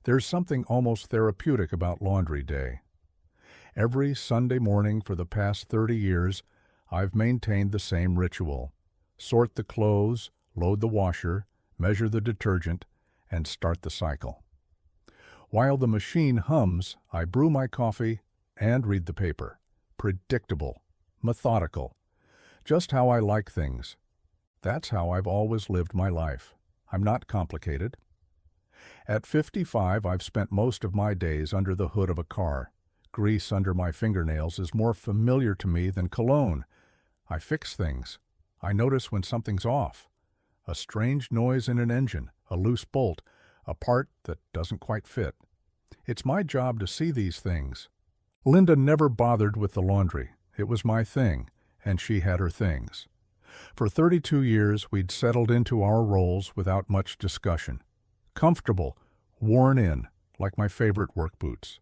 There's something almost therapeutic about laundry day. Every Sunday morning for the past 30 years, I've maintained the same ritual. Sort the clothes, load the washer, measure the detergent, and start the cycle. While the machine hums, I brew my coffee and read the paper. Predictable, methodical, just how I like things. That's how I've always lived my life. I'm not complicated. At 55, I've spent most of my days under the hood of a car. Grease under my fingernails is more familiar to me than cologne. I fix things. I notice when something's off. A strange noise in an engine, a loose bolt, a part that doesn't quite fit. It's my job to see these things. Linda never bothered with the laundry. It was my thing, and she had her things. For 32 years, we'd settled into our roles without much discussion. Comfortable, worn in, like my favorite work boots.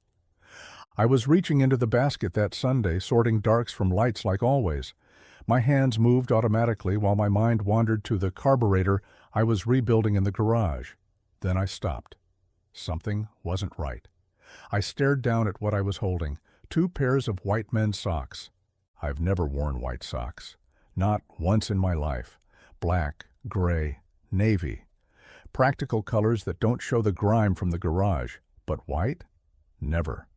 I was reaching into the basket that Sunday, sorting darks from lights like always. My hands moved automatically while my mind wandered to the carburetor I was rebuilding in the garage. Then I stopped. Something wasn't right. I stared down at what I was holding, 2 pairs of white men's socks. I've never worn white socks. Not once in my life. Black, gray, navy. Practical colors that don't show the grime from the garage. But white? Never.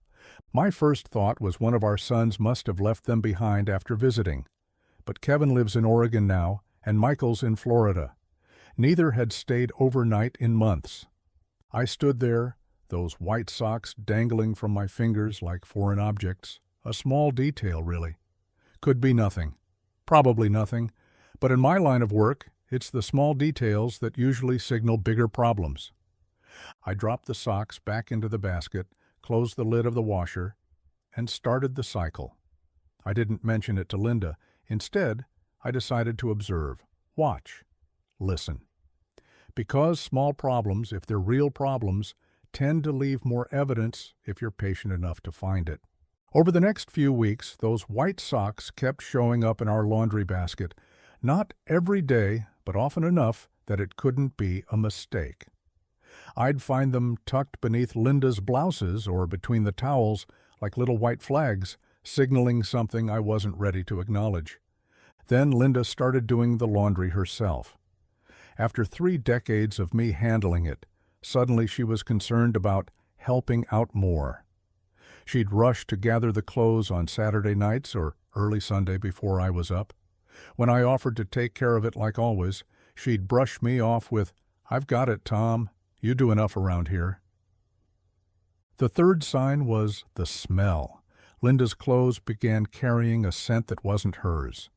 My first thought was one of our sons must have left them behind after visiting. But Kevin lives in Oregon now, and Michael's in Florida. Neither had stayed overnight in months. I stood there, those white socks dangling from my fingers like foreign objects. A small detail, really. Could be nothing. Probably nothing. But in my line of work, it's the small details that usually signal bigger problems. I dropped the socks back into the basket, closed the lid of the washer, and started the cycle. I didn't mention it to Linda. Instead, I decided to observe, watch, listen. Because small problems, if they're real problems, tend to leave more evidence if you're patient enough to find it. Over the next few weeks, those white socks kept showing up in our laundry basket, not every day, but often enough that it couldn't be a mistake. I'd find them tucked beneath Linda's blouses or between the towels like little white flags, signaling something I wasn't ready to acknowledge. Then Linda started doing the laundry herself. After 3 decades of me handling it, suddenly she was concerned about helping out more. She'd rush to gather the clothes on Saturday nights or early Sunday before I was up. When I offered to take care of it like always, she'd brush me off with, "I've got it, Tom. You do enough around here." The third sign was the smell. Linda's clothes began carrying a scent that wasn't hers.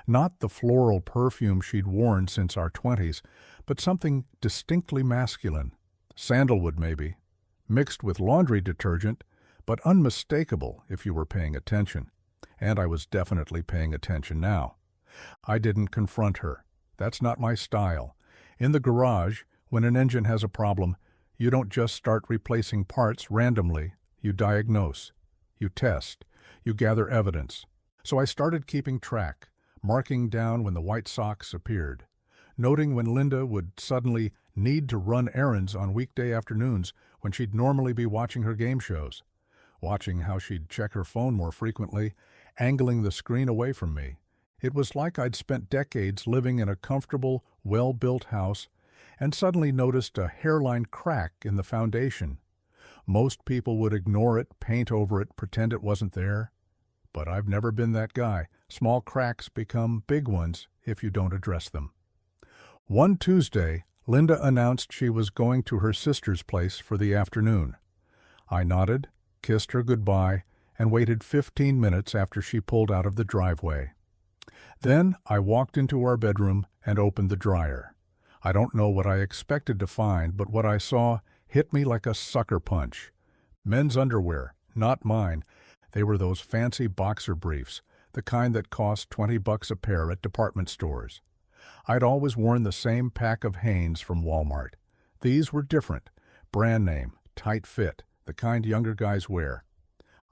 Not the floral perfume she'd worn since our 20s, but something distinctly masculine. Sandalwood, maybe. Mixed with laundry detergent, but unmistakable if you were paying attention. And I was definitely paying attention now. I didn't confront her. That's not my style. In the garage, when an engine has a problem, you don't just start replacing parts randomly. You diagnose. You test. You gather evidence. So I started keeping track, marking down when the white socks appeared, noting when Linda would suddenly need to run errands on weekday afternoons when she'd normally be watching her game shows, watching how she'd check her phone more frequently, angling the screen away from me. It was like I'd spent decades living in a comfortable, well-built house and suddenly noticed a hairline crack in the foundation. Most people would ignore it, paint over it, pretend it wasn't there. But I've never been that guy. Small cracks become big ones if you don't address them. One Tuesday, Linda announced she was going to her sister's place for the afternoon. I nodded, kissed her goodbye, and waited 15 minutes after she pulled out of the driveway. Then I walked into our bedroom and opened the dryer. I don't know what I expected to find, but what I saw hit me like a sucker punch. Men's underwear, not mine. They were those fancy boxer briefs, the kind that cost $20 a pair at department stores. I'd always worn the same pack of Hanes from Walmart. These were different, brand name, tight fit, the kind younger guys wear.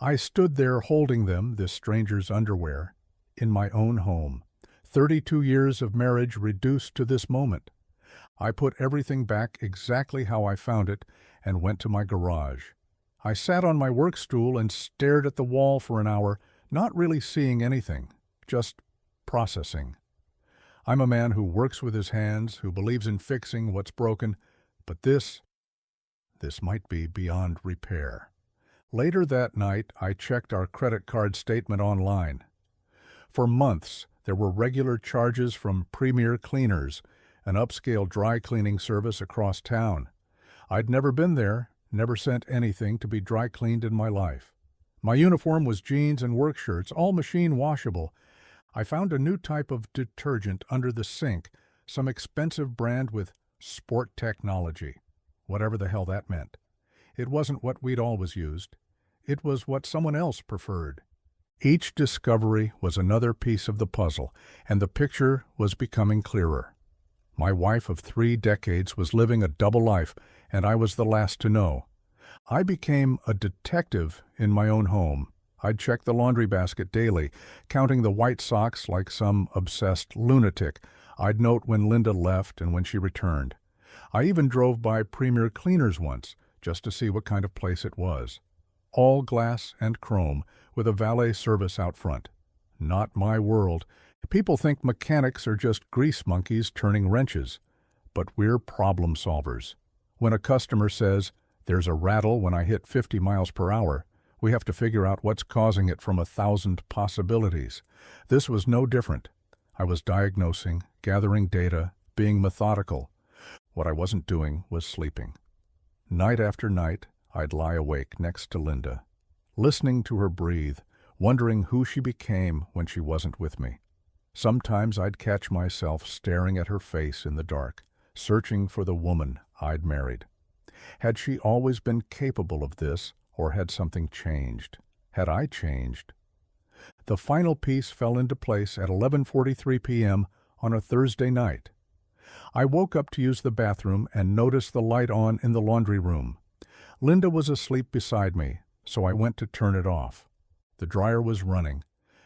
I stood there holding them, this stranger's underwear, in my own home. 32 years of marriage reduced to this moment. I put everything back exactly how I found it and went to my garage. I sat on my work stool and stared at the wall for an hour, not really seeing anything, just processing. I'm a man who works with his hands, who believes in fixing what's broken, but this might be beyond repair. Later that night, I checked our credit card statement online. For months, there were regular charges from Premier Cleaners, an upscale dry cleaning service across town. I'd never been there, never sent anything to be dry cleaned in my life. My uniform was jeans and work shirts, all machine washable. I found a new type of detergent under the sink, some expensive brand with sport technology, whatever the hell that meant. It wasn't what we'd always used. It was what someone else preferred. Each discovery was another piece of the puzzle, and the picture was becoming clearer. My wife of 3 decades was living a double life, and I was the last to know. I became a detective in my own home. I'd check the laundry basket daily, counting the white socks like some obsessed lunatic. I'd note when Linda left and when she returned. I even drove by Premier Cleaners once, just to see what kind of place it was. All glass and chrome, with a valet service out front. Not my world. People think mechanics are just grease monkeys turning wrenches. But we're problem solvers. When a customer says, "There's a rattle when I hit 50 miles per hour, we have to figure out what's causing it from 1,000 possibilities. This was no different. I was diagnosing, gathering data, being methodical. What I wasn't doing was sleeping. Night after night, I'd lie awake next to Linda, listening to her breathe, wondering who she became when she wasn't with me. Sometimes I'd catch myself staring at her face in the dark, searching for the woman I'd married. Had she always been capable of this, or had something changed? Had I changed? The final piece fell into place at 11:43 p.m. on a Thursday night. I woke up to use the bathroom and noticed the light on in the laundry room. Linda was asleep beside me, so I went to turn it off. The dryer was running.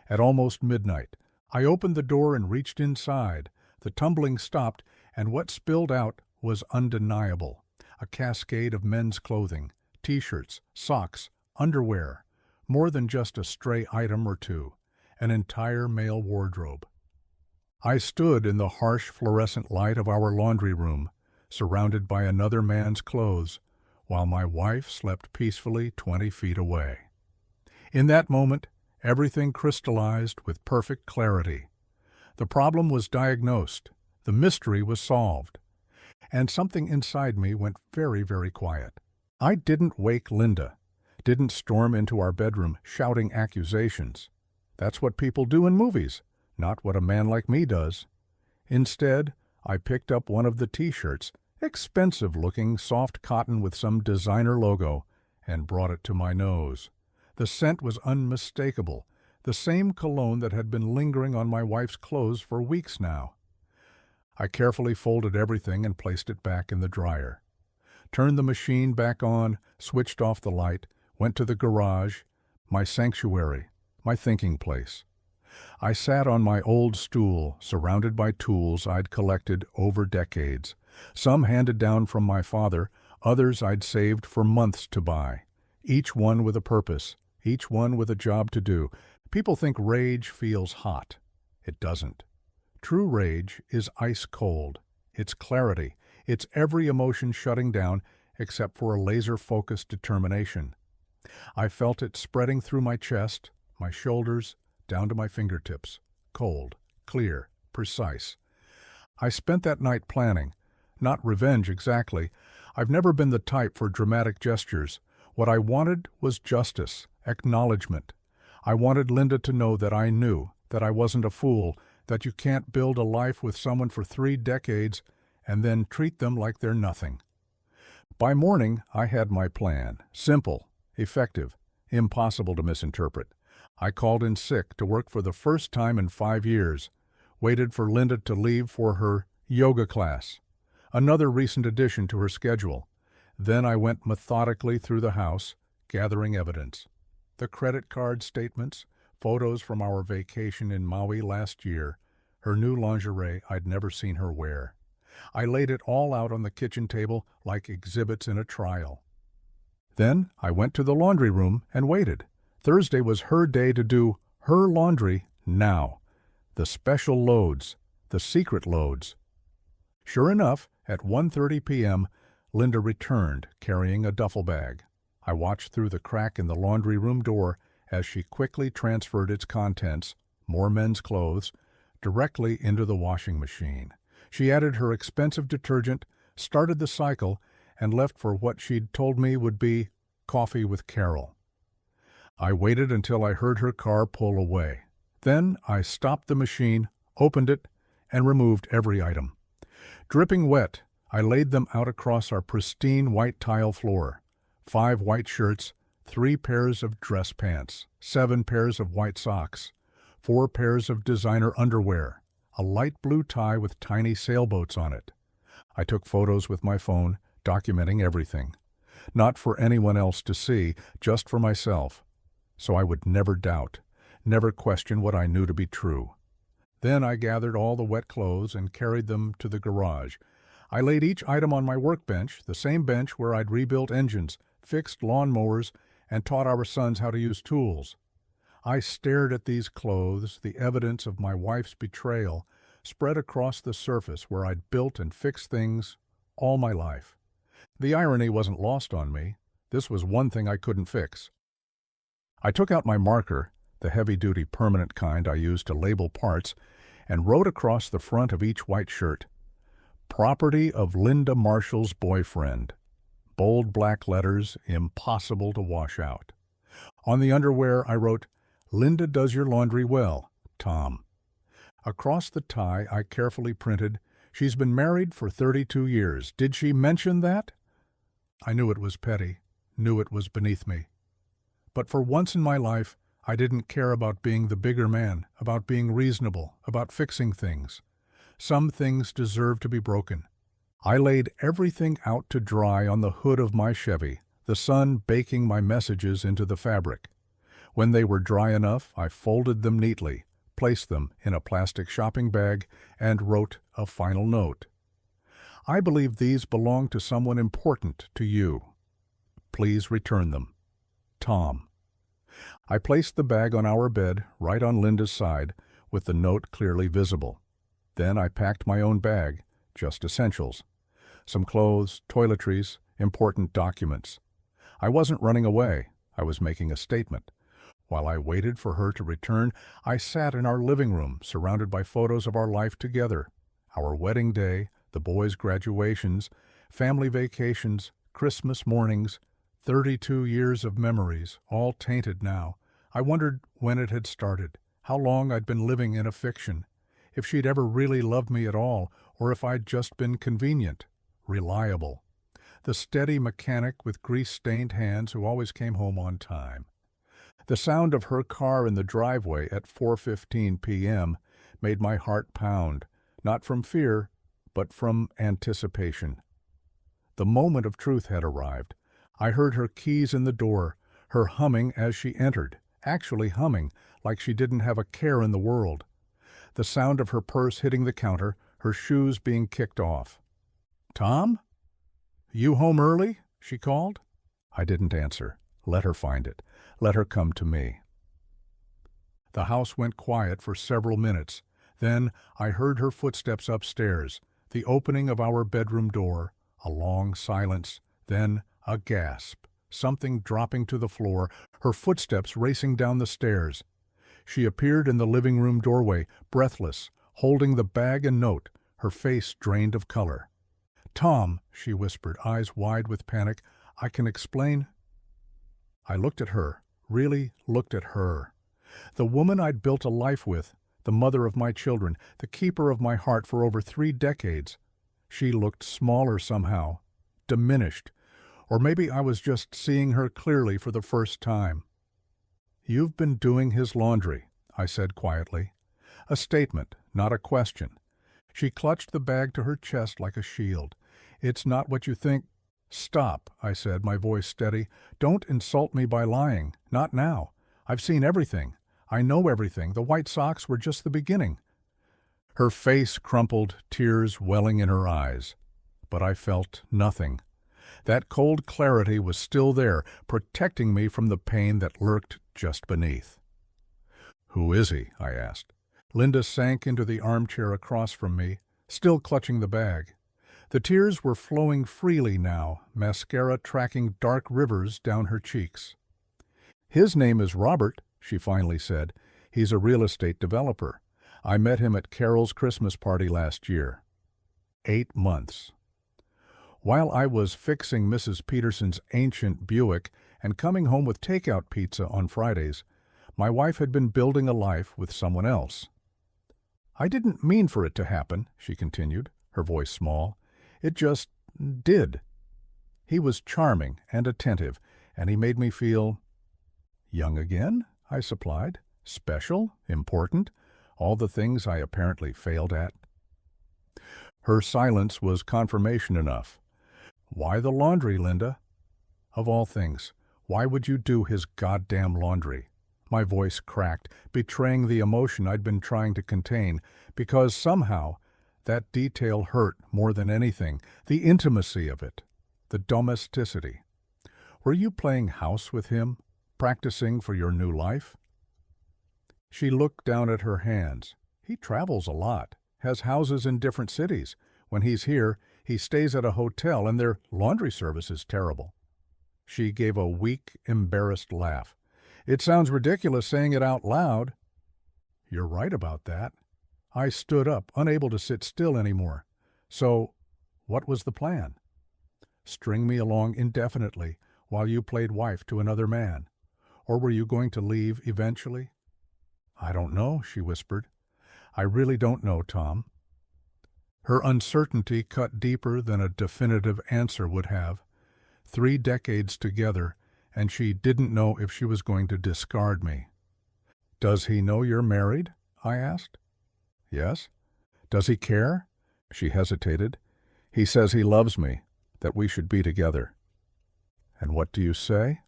At almost midnight, I opened the door and reached inside. The tumbling stopped, and what spilled out was undeniable. A cascade of men's clothing, t-shirts, socks, underwear, more than just a stray item or two, an entire male wardrobe. I stood in the harsh fluorescent light of our laundry room, surrounded by another man's clothes, while my wife slept peacefully 20 feet away. In that moment, everything crystallized with perfect clarity. The problem was diagnosed, the mystery was solved, and something inside me went very, very quiet. I didn't wake Linda, didn't storm into our bedroom shouting accusations. That's what people do in movies, not what a man like me does. Instead, I picked up one of the t-shirts, expensive-looking soft cotton with some designer logo, and brought it to my nose. The scent was unmistakable, the same cologne that had been lingering on my wife's clothes for weeks now. I carefully folded everything and placed it back in the dryer. Turned the machine back on, switched off the light, went to the garage, my sanctuary, my thinking place. I sat on my old stool, surrounded by tools I'd collected over decades. Some handed down from my father, others I'd saved for months to buy. Each one with a purpose, each one with a job to do. People think rage feels hot. It doesn't. True rage is ice cold. It's clarity. It's every emotion shutting down except for a laser-focused determination. I felt it spreading through my chest, my shoulders, down to my fingertips. Cold, clear, precise. I spent that night planning. Not revenge exactly. I've never been the type for dramatic gestures. What I wanted was justice, acknowledgement. I wanted Linda to know that I knew, that I wasn't a fool, that you can't build a life with someone for 3 decades and then treat them like they're nothing. By morning, I had my plan. Simple, effective, impossible to misinterpret. I called in sick to work for the first time in 5 years, waited for Linda to leave for her yoga class, another recent addition to her schedule. Then I went methodically through the house, gathering evidence. The credit card statements, photos from our vacation in Maui last year, her new lingerie I'd never seen her wear. I laid it all out on the kitchen table like exhibits in a trial. Then I went to the laundry room and waited. Thursday was her day to do her laundry now. The special loads, the secret loads. Sure enough, at 1:30 p.m., Linda returned, carrying a duffel bag. I watched through the crack in the laundry room door as she quickly transferred its contents, more men's clothes, directly into the washing machine. She added her expensive detergent, started the cycle, and left for what she'd told me would be coffee with Carol. I waited until I heard her car pull away. Then I stopped the machine, opened it, and removed every item. Dripping wet, I laid them out across our pristine white tile floor. 5 white shirts, 3 pairs of dress pants, 7 pairs of white socks, 4 pairs of designer underwear, a light blue tie with tiny sailboats on it. I took photos with my phone, documenting everything. Not for anyone else to see, just for myself. So I would never doubt, never question what I knew to be true. Then I gathered all the wet clothes and carried them to the garage. I laid each item on my workbench, the same bench where I'd rebuilt engines, fixed lawnmowers, and taught our sons how to use tools. I stared at these clothes, the evidence of my wife's betrayal, spread across the surface where I'd built and fixed things all my life. The irony wasn't lost on me. This was one thing I couldn't fix. I took out my marker, the heavy-duty permanent kind I used to label parts, and wrote across the front of each white shirt, "Property of Linda Marshall's boyfriend." Bold black letters, impossible to wash out. On the underwear I wrote, "Linda does your laundry well, Tom." Across the tie I carefully printed, "She's been married for 32 years. Did she mention that?" I knew it was petty, knew it was beneath me. But for once in my life, I didn't care about being the bigger man, about being reasonable, about fixing things. Some things deserve to be broken. I laid everything out to dry on the hood of my Chevy, the sun baking my messages into the fabric. When they were dry enough, I folded them neatly, placed them in a plastic shopping bag, and wrote a final note. "I believe these belong to someone important to you. Please return them. Tom." I placed the bag on our bed, right on Linda's side, with the note clearly visible. Then I packed my own bag, just essentials. Some clothes, toiletries, important documents. I wasn't running away. I was making a statement. While I waited for her to return, I sat in our living room, surrounded by photos of our life together. Our wedding day, the boys' graduations, family vacations, Christmas mornings, 32 years of memories, all tainted now. I wondered when it had started, how long I'd been living in a fiction, if she'd ever really loved me at all, or if I'd just been convenient, reliable. The steady mechanic with grease-stained hands who always came home on time. The sound of her car in the driveway at 4:15 p.m. made my heart pound, not from fear, but from anticipation. The moment of truth had arrived. I heard her keys in the door, her humming as she entered, actually humming, like she didn't have a care in the world. The sound of her purse hitting the counter, her shoes being kicked off. "Tom? You home early?" she called. I didn't answer. Let her find it. Let her come to me. The house went quiet for several minutes. Then I heard her footsteps upstairs, the opening of our bedroom door, a long silence, then a gasp, something dropping to the floor, her footsteps racing down the stairs. She appeared in the living room doorway, breathless, holding the bag and note, her face drained of color. "Tom," she whispered, eyes wide with panic, "I can explain." I looked at her, really looked at her. The woman I'd built a life with, the mother of my children, the keeper of my heart for over 3 decades. She looked smaller somehow, diminished, or maybe I was just seeing her clearly for the first time. "You've been doing his laundry," I said quietly. A statement, not a question. She clutched the bag to her chest like a shield. "It's not what you think." "Stop," I said, my voice steady. "Don't insult me by lying. Not now. I've seen everything. I know everything. The white socks were just the beginning." Her face crumpled, tears welling in her eyes. But I felt nothing. That cold clarity was still there, protecting me from the pain that lurked just beneath. "Who is he?" I asked. Linda sank into the armchair across from me, still clutching the bag. The tears were flowing freely now, mascara tracking dark rivers down her cheeks. "His name is Robert," she finally said. "He's a real estate developer. I met him at Carol's Christmas party last year." 8 months. While I was fixing Mrs. Peterson's ancient Buick and coming home with takeout pizza on Fridays, my wife had been building a life with someone else. "I didn't mean for it to happen," she continued, her voice small. "It just did. He was charming and attentive, and he made me feel—" "Young again?" I supplied. "Special, important, all the things I apparently failed at." Her silence was confirmation enough. "Why the laundry, Linda?" "Of all things, why would you do his goddamn laundry?" My voice cracked, betraying the emotion I'd been trying to contain, because somehow that detail hurt more than anything, the intimacy of it, the domesticity. "Were you playing house with him, practicing for your new life?" She looked down at her hands. "He travels a lot, has houses in different cities. When he's here, he stays at a hotel, and their laundry service is terrible." She gave a weak, embarrassed laugh. "It sounds ridiculous saying it out loud." "You're right about that." I stood up, unable to sit still anymore. "So, what was the plan? String me along indefinitely while you played wife to another man? Or were you going to leave eventually?" "I don't know," she whispered. "I really don't know, Tom." Her uncertainty cut deeper than a definitive answer would have. 3 decades together, and she didn't know if she was going to discard me. "Does he know you're married?" I asked. "Yes." "Does he care?" She hesitated. "He says he loves me, that we should be together." "And what do you say?"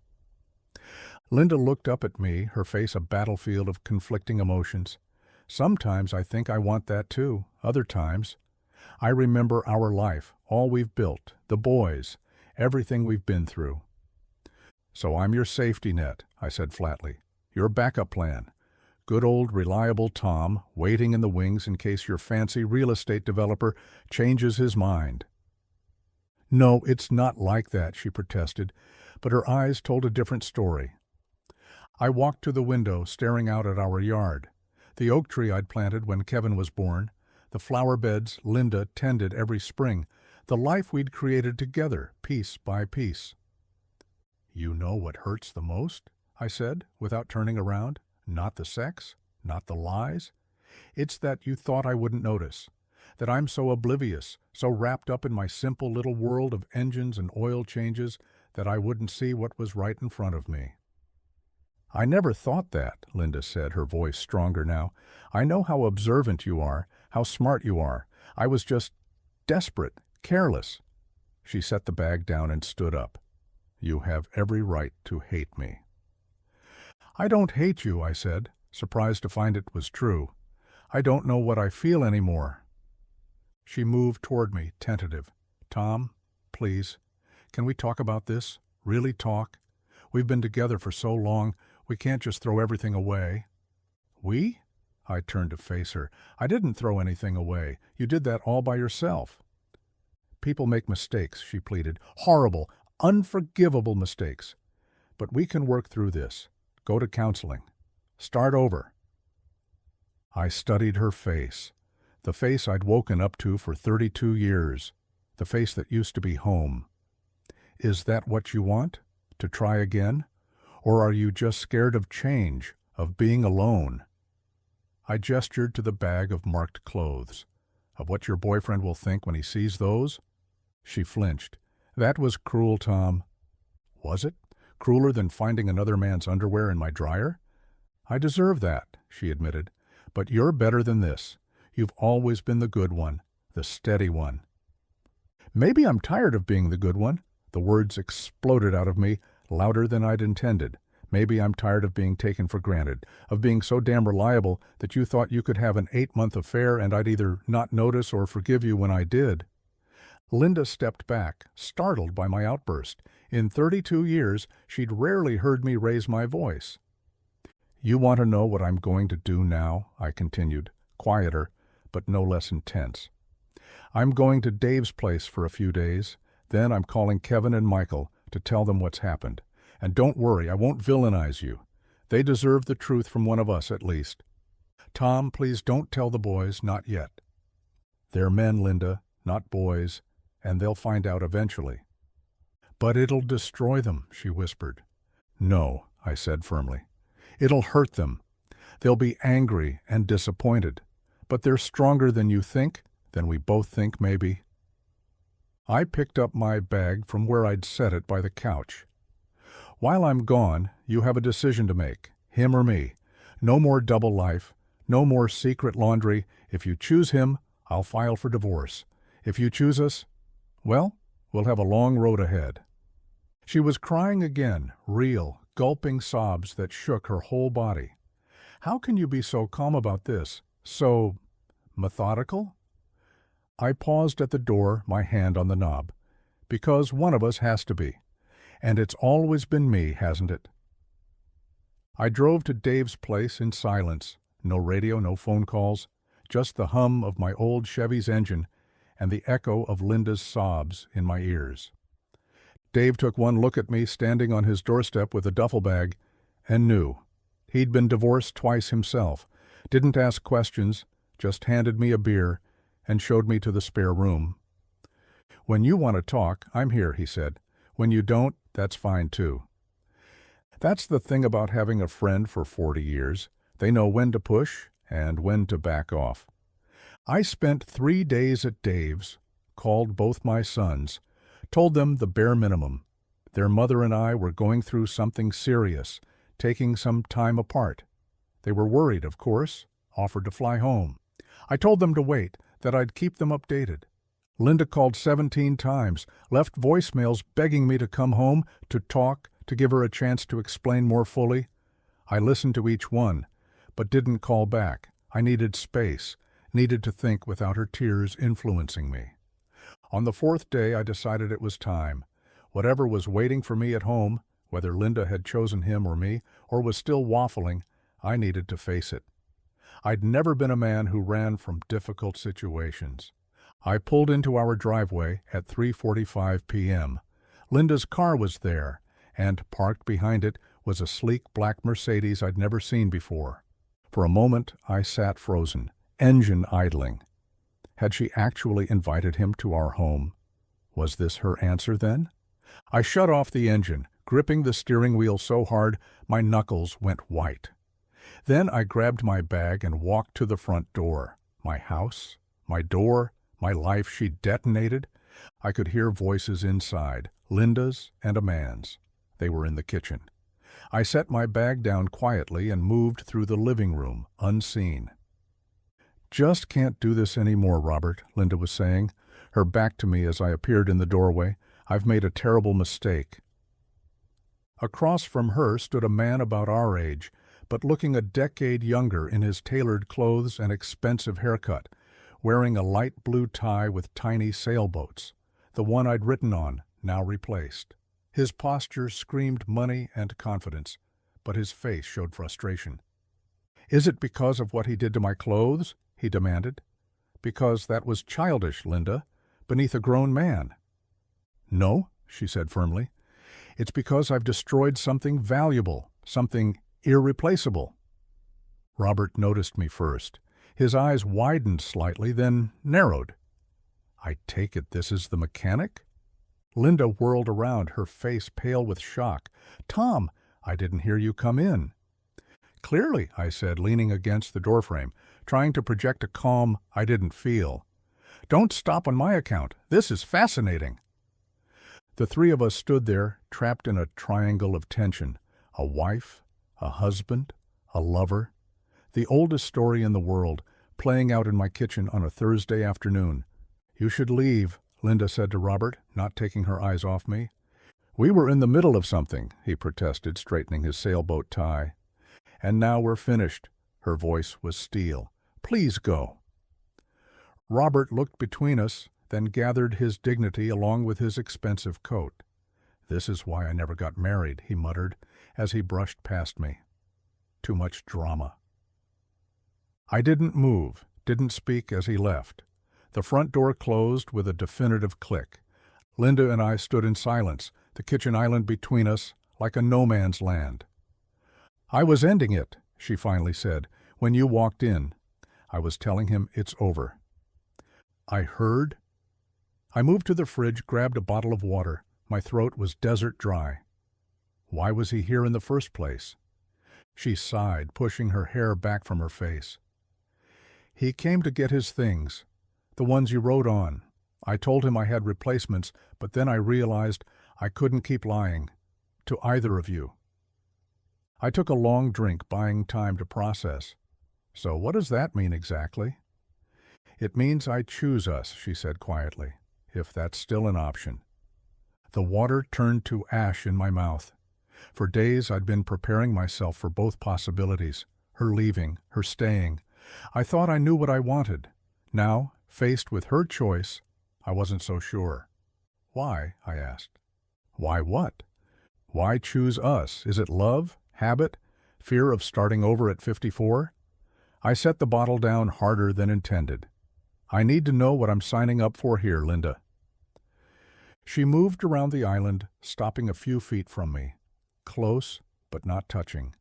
Linda looked up at me, her face a battlefield of conflicting emotions. "Sometimes I think I want that too. Other times I remember our life, all we've built, the boys, everything we've been through." "So I'm your safety net," I said flatly. "Your backup plan. Good old reliable Tom, waiting in the wings in case your fancy real estate developer changes his mind." "No, it's not like that," she protested, but her eyes told a different story. I walked to the window, staring out at our yard. The oak tree I'd planted when Kevin was born, the flower beds Linda tended every spring, the life we'd created together, piece by piece. "You know what hurts the most?" I said, without turning around. "Not the sex, not the lies. It's that you thought I wouldn't notice, that I'm so oblivious, so wrapped up in my simple little world of engines and oil changes that I wouldn't see what was right in front of me." "I never thought that," Linda said, her voice stronger now. "I know how observant you are, how smart you are. I was just desperate, careless." She set the bag down and stood up. "You have every right to hate me." "I don't hate you," I said, surprised to find it was true. "I don't know what I feel anymore." She moved toward me, tentative. "Tom, please, can we talk about this? Really talk? We've been together for so long, we can't just throw everything away." "We?" I turned to face her. "I didn't throw anything away. You did that all by yourself." "People make mistakes," she pleaded. "Horrible, unforgivable mistakes. But we can work through this. Go to counseling. Start over." I studied her face, the face I'd woken up to for 32 years, the face that used to be home. "Is that what you want? To try again? Or are you just scared of change, of being alone?" I gestured to the bag of marked clothes. "Of what your boyfriend will think when he sees those?" She flinched. "That was cruel, Tom." "Was it? Crueler than finding another man's underwear in my dryer?" "I deserve that," she admitted. "But you're better than this. You've always been the good one, the steady one." "Maybe I'm tired of being the good one." The words exploded out of me, louder than I'd intended. "Maybe I'm tired of being taken for granted, of being so damn reliable that you thought you could have an 8-month affair and I'd either not notice or forgive you when I did." Linda stepped back, startled by my outburst. In 32 years, she'd rarely heard me raise my voice. "You want to know what I'm going to do now?" I continued, quieter, but no less intense. "I'm going to Dave's place for a few days. Then I'm calling Kevin and Michael to tell them what's happened. And don't worry, I won't villainize you. They deserve the truth from one of us, at least. Tom, please don't tell the boys, not yet. They're men, Linda, not boys, and they'll find out eventually." "But it'll destroy them," she whispered. "No," I said firmly. "It'll hurt them. They'll be angry and disappointed. But they're stronger than you think, than we both think, maybe." I picked up my bag from where I'd set it by the couch. "While I'm gone, you have a decision to make, him or me. No more double life, no more secret laundry. If you choose him, I'll file for divorce. If you choose us, well, we'll have a long road ahead." She was crying again, real, gulping sobs that shook her whole body. "How can you be so calm about this? So methodical?" I paused at the door, my hand on the knob. "Because one of us has to be. And it's always been me, hasn't it?" I drove to Dave's place in silence. No radio, no phone calls. Just the hum of my old Chevy's engine and the echo of Linda's sobs in my ears. Dave took one look at me standing on his doorstep with a duffel bag and knew. He'd been divorced twice himself, didn't ask questions, just handed me a beer and showed me to the spare room. "When you want to talk, I'm here," he said. "When you don't, that's fine too." That's the thing about having a friend for 40 years. They know when to push and when to back off. I spent 3 days at Dave's, called both my sons, told them the bare minimum. Their mother and I were going through something serious, taking some time apart. They were worried, of course, offered to fly home. I told them to wait, that I'd keep them updated. Linda called 17 times, left voicemails begging me to come home, to talk, to give her a chance to explain more fully. I listened to each one, but didn't call back. I needed space, needed to think without her tears influencing me. On the 4th day, I decided it was time. Whatever was waiting for me at home, whether Linda had chosen him or me, or was still waffling, I needed to face it. I'd never been a man who ran from difficult situations. I pulled into our driveway at 3:45 p.m. Linda's car was there, and parked behind it was a sleek black Mercedes I'd never seen before. For a moment, I sat frozen, engine idling. Had she actually invited him to our home? Was this her answer then? I shut off the engine, gripping the steering wheel so hard my knuckles went white. Then I grabbed my bag and walked to the front door. My house, my door, my life she detonated. I could hear voices inside, Linda's and a man's. They were in the kitchen. I set my bag down quietly and moved through the living room, unseen. "Just can't do this anymore, Robert," Linda was saying, her back to me as I appeared in the doorway. "I've made a terrible mistake." Across from her stood a man about our age, but looking a decade younger in his tailored clothes and expensive haircut, wearing a light blue tie with tiny sailboats, the one I'd written on, now replaced. His posture screamed money and confidence, but his face showed frustration. "Is it because of what he did to my clothes?" he demanded. "Because that was childish, Linda, beneath a grown man." "No," she said firmly. "It's because I've destroyed something valuable, something irreplaceable." Robert noticed me first. His eyes widened slightly, then narrowed. "I take it this is the mechanic?" Linda whirled around, her face pale with shock. "Tom, I didn't hear you come in." "Clearly," I said, leaning against the doorframe, trying to project a calm I didn't feel. "Don't stop on my account. This is fascinating." The three of us stood there, trapped in a triangle of tension. A wife, a husband, a lover. The oldest story in the world, playing out in my kitchen on a Thursday afternoon. "You should leave," Linda said to Robert, not taking her eyes off me. "We were in the middle of something," he protested, straightening his sailboat tie. "And now we're finished." Her voice was steel. "Please go." Robert looked between us, then gathered his dignity along with his expensive coat. "This is why I never got married," he muttered as he brushed past me. "Too much drama." I didn't move, didn't speak as he left. The front door closed with a definitive click. Linda and I stood in silence, the kitchen island between us, like a no-man's land. "I was ending it," she finally said, "when you walked in." I was telling him it's over. "I heard?" I moved to the fridge, grabbed a bottle of water. My throat was desert dry. Why was he here in the first place? She sighed, pushing her hair back from her face. "He came to get his things, the ones you wrote on. I told him I had replacements, but then I realized I couldn't keep lying to either of you." I took a long drink, buying time to process. "So what does that mean exactly?" "It means I choose us," she said quietly, "if that's still an option." The water turned to ash in my mouth. For days I'd been preparing myself for both possibilities, her leaving, her staying. I thought I knew what I wanted. Now, faced with her choice, I wasn't so sure. "Why?" I asked. "Why what? Why choose us? Is it love? Habit? Fear of starting over at 54? I set the bottle down harder than intended. "I need to know what I'm signing up for here, Linda." She moved around the island, stopping a few feet from me. Close, but not touching.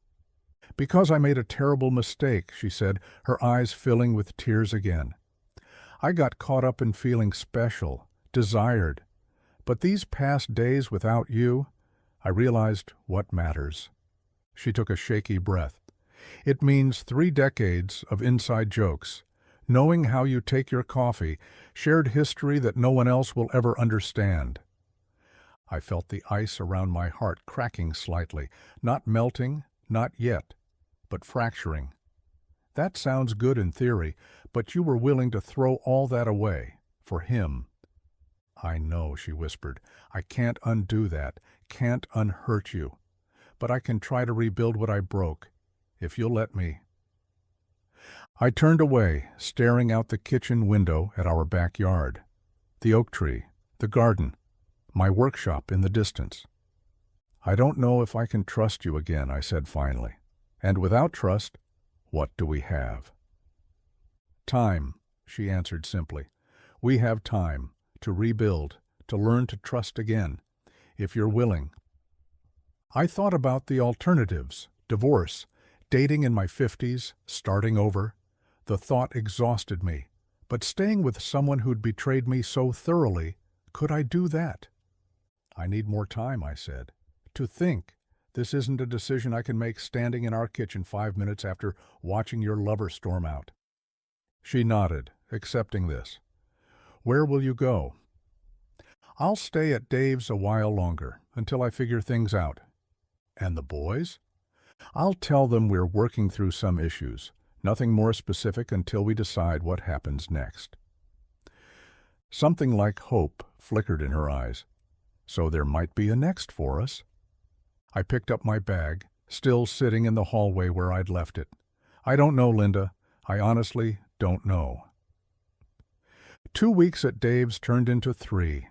"Because I made a terrible mistake," she said, her eyes filling with tears again. "I got caught up in feeling special, desired. But these past days without you, I realized what matters." She took a shaky breath. "It means 3 decades of inside jokes, knowing how you take your coffee, shared history that no one else will ever understand." I felt the ice around my heart cracking slightly, not melting, not yet, but fracturing. "That sounds good in theory, but you were willing to throw all that away, for him." "I know," she whispered. "I can't undo that, can't unhurt you. But I can try to rebuild what I broke, if you'll let me." I turned away, staring out the kitchen window at our backyard. The oak tree, the garden, my workshop in the distance. "I don't know if I can trust you again," I said finally. "And without trust, what do we have?" "Time," she answered simply. "We have time to rebuild, to learn to trust again, if you're willing." I thought about the alternatives: divorce, dating in my 50s, starting over. The thought exhausted me. But staying with someone who'd betrayed me so thoroughly, could I do that? "I need more time," I said. "To think. This isn't a decision I can make standing in our kitchen 5 minutes after watching your lover storm out." She nodded, accepting this. "Where will you go?" "I'll stay at Dave's a while longer, until I figure things out." "And the boys?" "I'll tell them we're working through some issues. Nothing more specific until we decide what happens next." Something like hope flickered in her eyes. So there might be a next for us. I picked up my bag, still sitting in the hallway where I'd left it. "I don't know, Linda. I honestly don't know." 2 weeks at Dave's turned into 3.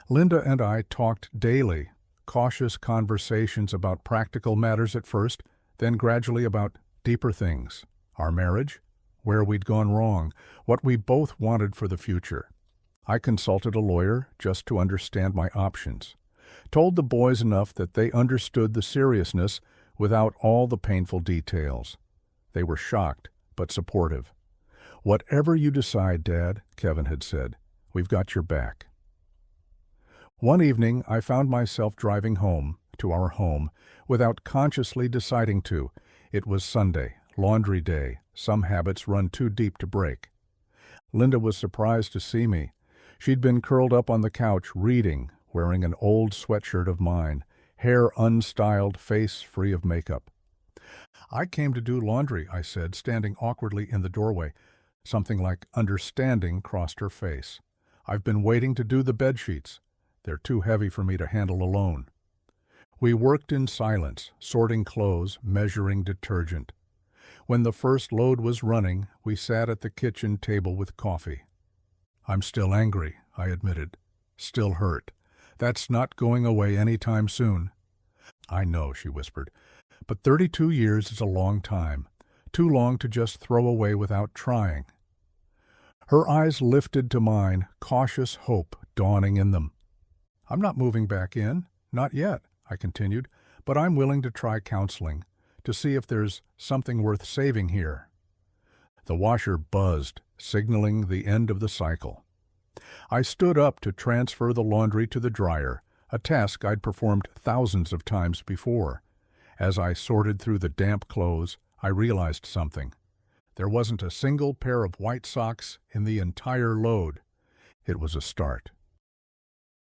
Linda and I talked daily, cautious conversations about practical matters at first, then gradually about deeper things: our marriage, where we'd gone wrong, what we both wanted for the future. I consulted a lawyer just to understand my options, told the boys enough that they understood the seriousness without all the painful details. They were shocked, but supportive. "Whatever you decide, Dad," Kevin had said, "we've got your back." One evening, I found myself driving home, to our home, without consciously deciding to. It was Sunday, laundry day. Some habits run too deep to break. Linda was surprised to see me. She'd been curled up on the couch reading, wearing an old sweatshirt of mine, hair unstyled, face free of makeup. "I came to do laundry," I said, standing awkwardly in the doorway. Something like understanding crossed her face. "I've been waiting to do the bedsheets. They're too heavy for me to handle alone." We worked in silence, sorting clothes, measuring detergent. When the first load was running, we sat at the kitchen table with coffee. "I'm still angry," I admitted, still hurt. That's not going away any time soon. I know, she whispered, but 32 years is a long time, too long to just throw away without trying. Her eyes lifted to mine, cautious hope dawning in them. I'm not moving back in, not yet, I continued, but I'm willing to try counseling, to see if there's something worth saving here. The washer buzzed, signaling the end of the cycle. I stood up to transfer the laundry to the dryer, a task I'd performed thousands of times before. As I sorted through the damp clothes, I realized something. There wasn't a single pair of white socks in the entire load. It was a start.